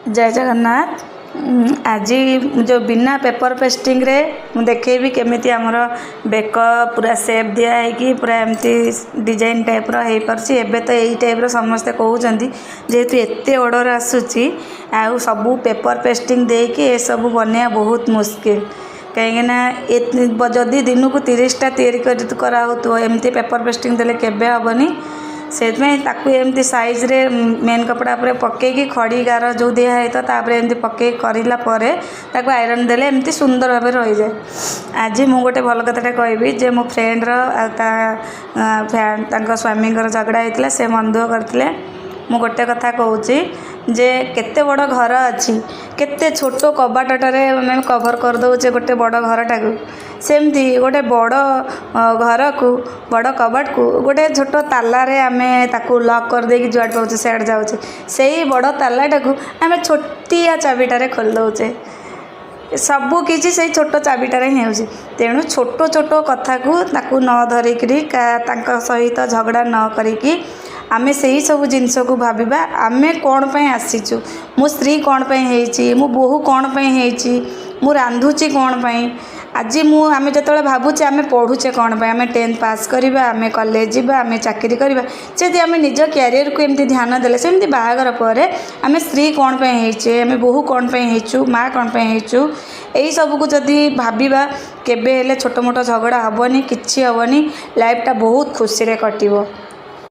जय जगन्नाथ। आज जो बिना पेपर पेस्टिंग रे देखेबी केमिति आमर बेक पूरा सेप दिया है कि पूरा एमती डिजाइन टाइप रो हे परछि। एबे तो एई टाइप रो समस्ते कहउचंदी जेहेतु एते ऑर्डर आसुची आ सब पेपर पेस्टिंग दे के ए सब बनिया बहुत मुश्किल। कहीं जदि दिन को 30टा तैयारी करा हो एमती पेपर पेस्टिंग देले केबे हबनी। से एमती साइज रे मेन कपड़ा पर पकईकी खड़ी गार जो दिखाई तो एमती पकई करला आयरन देले एमती सुंदर भाव रही जाए। आज मु गोटे भल कथा कहबी जे मो फ्रेंड स्वामी झगड़ा होता से मन दुख करते। मु गोटे कथा कहूँ जे केते बड़ घर अच्छी केते छोट कबाटटे आम कभर कर दौचे गोटे बड़ घरटा को सेमती गोटे बड़ घर को बड़ कबाट को गोटे छोट तालारे आम ताकू लॉक कर देकी जुआड पाचे सियाड़ जाऊे से ही बड़ तालाटा को आम छोटिया चाबिटारे खोल दौचे। सबू किसी से छोट चाबिटार ही हो तेणु छोट छोट कथा को ताकू न धरिकी सहित झगड़ा न करी आमे से ही सब जिनस को भाविबा आमे कौन पे आसीचु मो स्त्री कौन पे हेची मो बोहू कौन पे हेची मु रांधुची कौन पे आज आमे जतले भाबुचे आमे पढ़ुचे कौन पे आमे 10th पास करबा आमे कॉलेज जीवा आमे चाकरी करबा जदि आमे निज कैरियर को एमती ध्यान देले सेमती बाहागर परे आमे स्त्री कौन पे हेचे आमे बोहू कौन पे हेचु माँ कौन पे हेचु यही सब को जदि भाविबा केबे हेले छोट मोट झगड़ा हबनी किछि हबनी लाइफटा बहुत खुशी रे कटिबो।